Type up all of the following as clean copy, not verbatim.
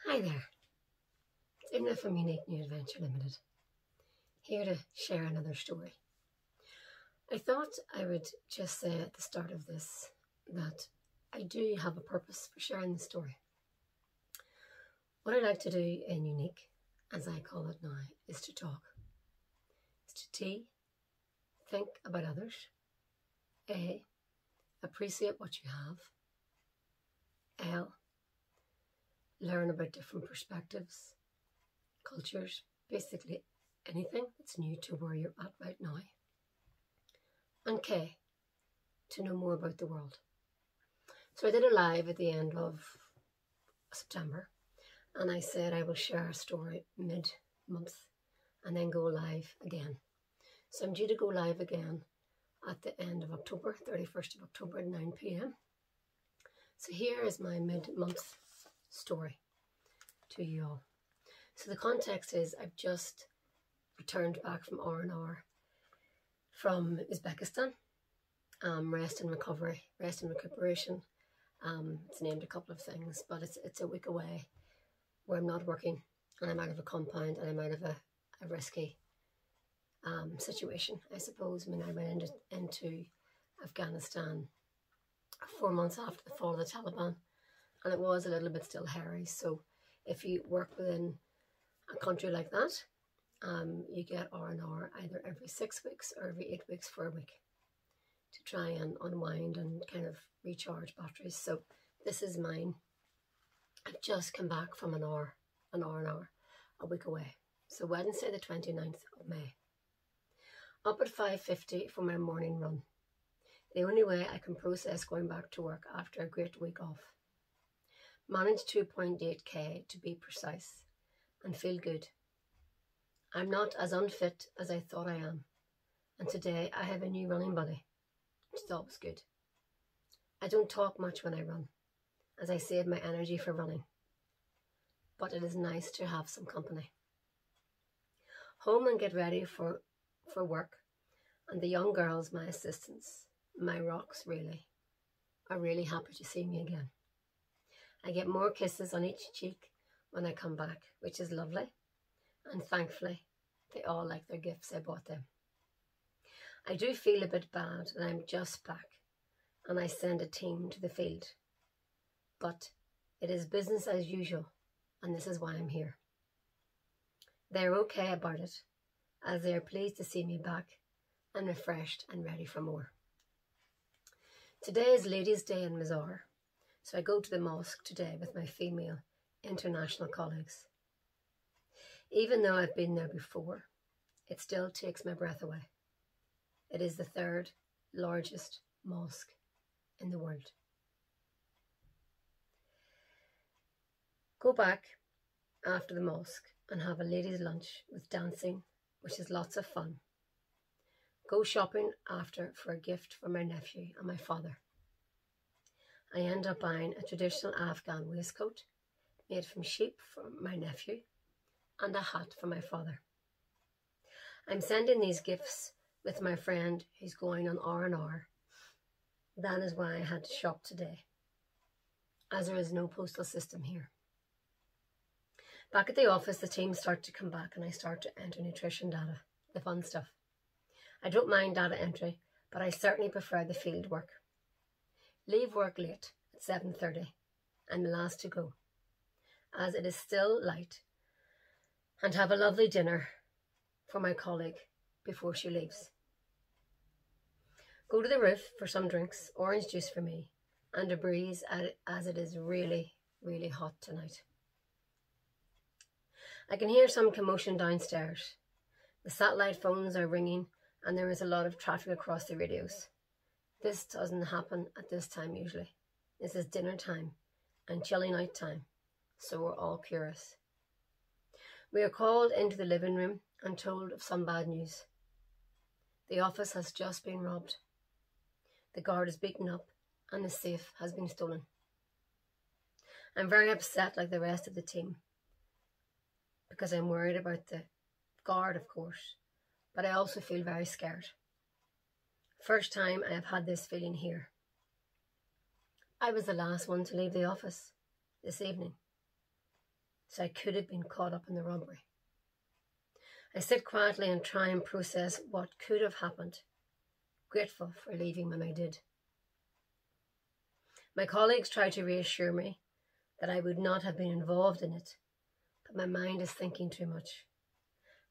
Hi there, it's Imna from Unique New Adventure Limited, here to share another story. I thought I would just say at the start of this that I do have a purpose for sharing the story. What I like to do in Unique, as I call it now, is to talk. It's to T, think about others, A, appreciate what you have, L, learn about different perspectives, cultures, basically anything that's new to where you're at right now. And K, to know more about the world. So I did a live at the end of September, and I said I will share a story mid-month and then go live again. So I'm due to go live again at the end of October, 31st of October at 9 p.m. So here is my mid-month story to you all. So the context is I've just returned back from R&R from Uzbekistan. Rest and recuperation. It's named a couple of things, but it's a week away where I'm not working and I'm out of a compound and I'm out of a risky situation, I suppose. I mean, I went into Afghanistan 4 months after the fall of the Taliban, and it was a little bit still hairy. So if you work within a country like that, you get R&R either every 6 weeks or every 8 weeks for a week to try and unwind and kind of recharge batteries. So this is mine. I've just come back from an R&R a week away. So Wednesday the 29th of May. Up at 5:50 for my morning run. The only way I can process going back to work after a great week off. Managed 2.8k to be precise and feel good. I'm not as unfit as I thought I am, and today I have a new running buddy, which is always good. I don't talk much when I run, as I save my energy for running, but it is nice to have some company. Home and get ready for work, and the young girls, my assistants, my rocks really, are really happy to see me again. I get more kisses on each cheek when I come back, which is lovely, and thankfully they all like their gifts I bought them. I do feel a bit bad that I'm just back and I send a team to the field, but it is business as usual, and this is why I'm here. They're okay about it, as they are pleased to see me back and refreshed and ready for more. Today is Ladies' Day in Mazar, so I go to the mosque today with my female international colleagues. Even though I've been there before, it still takes my breath away. It is the 3rd largest mosque in the world. Go back after the mosque and have a ladies' lunch with dancing, which is lots of fun. Go shopping after for a gift for my nephew and my father. I end up buying a traditional Afghan waistcoat made from sheep for my nephew and a hat for my father. I'm sending these gifts with my friend who's going on R&R. That is why I had to shop today, as there is no postal system here. Back at the office, the team start to come back and I start to enter nutrition data, the fun stuff. I don't mind data entry, but I certainly prefer the field work. Leave work late at 7:30. I'm the last to go, as it is still light, and have a lovely dinner for my colleague before she leaves. Go to the roof for some drinks, orange juice for me, and a breeze as it is really, really hot tonight. I can hear some commotion downstairs. The satellite phones are ringing and there is a lot of traffic across the radios. This doesn't happen at this time usually. This is dinner time and chilling out time, so we're all curious. We are called into the living room and told of some bad news. The office has just been robbed. The guard is beaten up and the safe has been stolen. I'm very upset like the rest of the team because I'm worried about the guard, of course, but I also feel very scared. First time I have had this feeling here. I was the last one to leave the office this evening. so I could have been caught up in the robbery. I sit quietly and try and process what could have happened, grateful for leaving when I did. My colleagues try to reassure me that I would not have been involved in it, but my mind is thinking too much.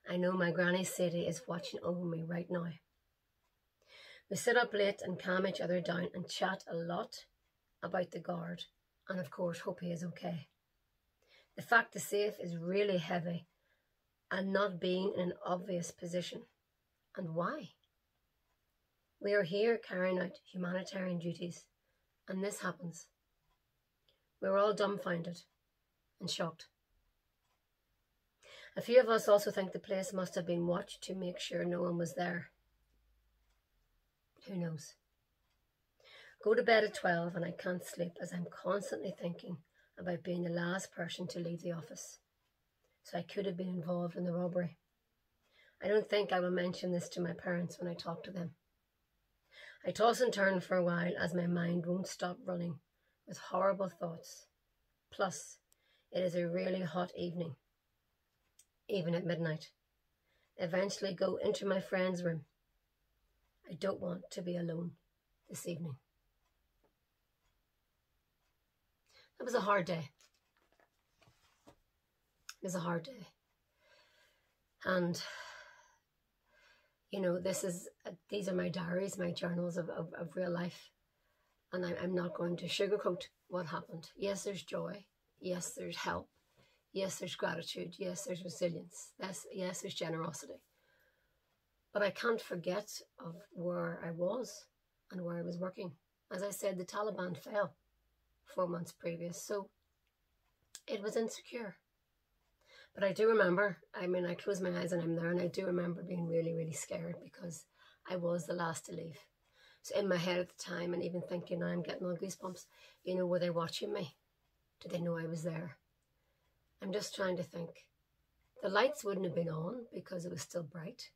I know my granny Sadie is watching over me right now. We sit up late and calm each other down and chat a lot about the guard and of course hope he is okay. The fact the safe is really heavy and not being in an obvious position. And why? We are here carrying out humanitarian duties and this happens. We're all dumbfounded and shocked. A few of us also think the place must have been watched to make sure no one was there. Who knows? Go to bed at 12 and I can't sleep as I'm constantly thinking about being the last person to leave the office. So I could have been involved in the robbery. I don't think I will mention this to my parents when I talk to them. I toss and turn for a while as my mind won't stop running with horrible thoughts. Plus, it is a really hot evening, even at midnight. Eventually go into my friend's room. I don't want to be alone this evening. That was a hard day. It was a hard day. And, you know, these are my diaries, my journals of real life. And I'm not going to sugarcoat what happened. Yes, there's joy. Yes, there's help. Yes, there's gratitude. Yes, there's resilience. Yes, there's generosity. But I can't forget of where I was and where I was working. As I said, the Taliban fell 4 months previous, so it was insecure. But I do remember, I mean, I close my eyes and I'm there, and I do remember being really, really scared because I was the last to leave. So in my head at the time, and even thinking, now I'm getting all goosebumps, you know, were they watching me? Did they know I was there? I'm just trying to think. The lights wouldn't have been on because it was still bright.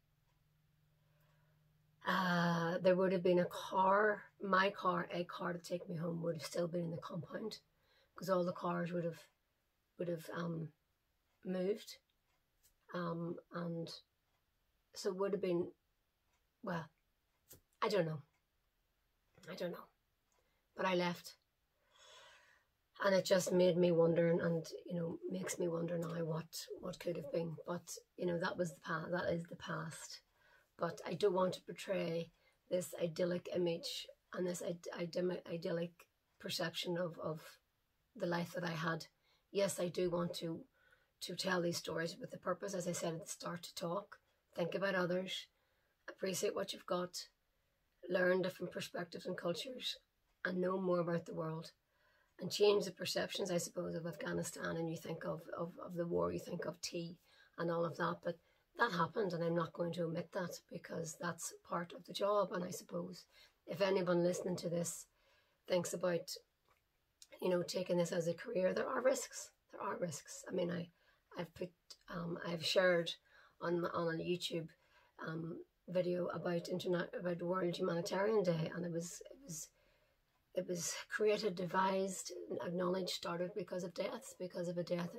There would have been a car to take me home would have still been in the compound because all the cars would have moved. And so it would have been, well, I don't know. But I left. And it just made me wonder, and you know, makes me wonder now what could have been. But you know, that was the past. That is the past. But I don't want to portray this idyllic image and this idyllic perception of the life that I had. Yes, I do want to tell these stories with the purpose, as I said at the start, to talk, think about others, appreciate what you've got, learn different perspectives and cultures, and know more about the world. And change the perceptions, I suppose, of Afghanistan. And you think of the war, you think of tea and all of that. But that happened, and I'm not going to omit that because that's part of the job. And I suppose if anyone listening to this thinks about, you know, taking this as a career, there are risks. There are risks. I mean, I've shared on a YouTube video about World Humanitarian Day, and it was created, devised, acknowledged, started because of deaths, because of a death,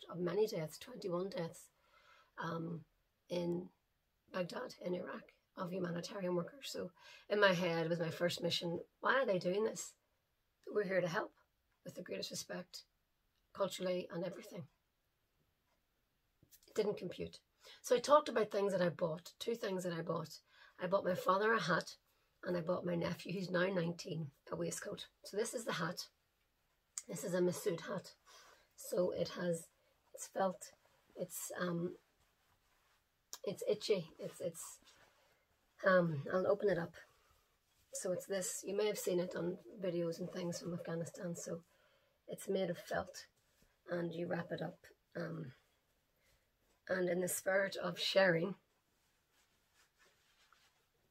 of many deaths, 21 deaths in Baghdad, in Iraq, of humanitarian workers. So in my head, it was my first mission. Why are they doing this? We're here to help with the greatest respect, culturally and everything. It didn't compute. So I talked about things that I bought, 2 things that I bought. I bought my father a hat, and I bought my nephew, who's now 19, a waistcoat. So this is the hat. This is a Masood hat. So it's felt, it's itchy. I'll open it up. So it's this. You may have seen it on videos and things from Afghanistan. So it's made of felt, and you wrap it up. And in the spirit of sharing,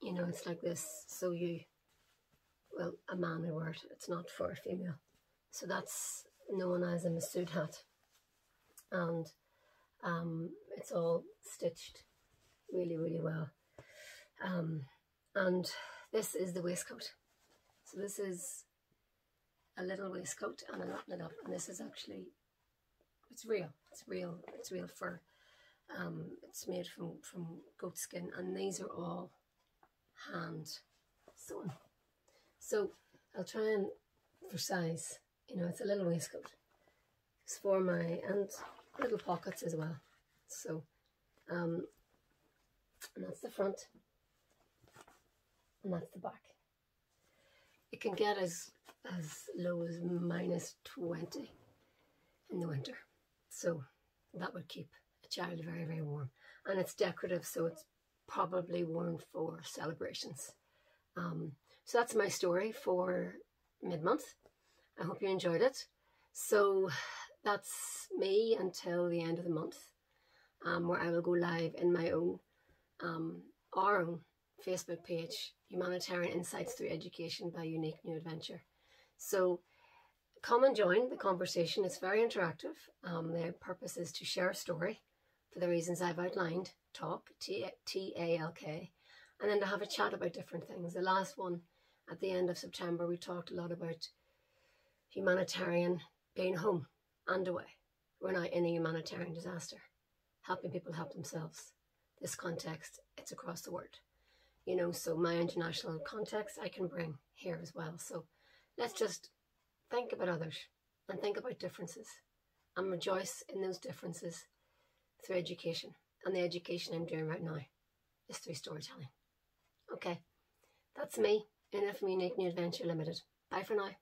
you know, it's like this. So well, a man will wear it. It's not for a female. So that's known as a Masood hat. And it's all stitched really, really well. And this is the waistcoat. So this is a little waistcoat, and I open it up, and this is actually It's real. It's real. It's real fur. It's made from goat skin, and these are all hand sewn. So I'll try and, for size, you know, it's a little waistcoat. It's for my, and little pockets as well. So, and that's the front, and that's the back. It can get as low as -20 in the winter. So that would keep a child very, very warm. And it's decorative, so it's probably worn for celebrations. So that's my story for mid-month. I hope you enjoyed it. So that's me until the end of the month, where I will go live in my own, our own Facebook page, Humanitarian Insights Through Education by Unique New Adventure. So come and join the conversation. It's very interactive. The purpose is to share a story for the reasons I've outlined, talk, T-A-L-K, and then to have a chat about different things. The last one at the end of September, we talked a lot about humanitarian being home and away. We're now in a humanitarian disaster, helping people help themselves. This context, it's across the world. You know, so my international context I can bring here as well. So let's just think about others and think about differences and rejoice in those differences through education. And the education I'm doing right now is through storytelling. Okay, that's me, Ina from Unique New Adventure Limited. Bye for now.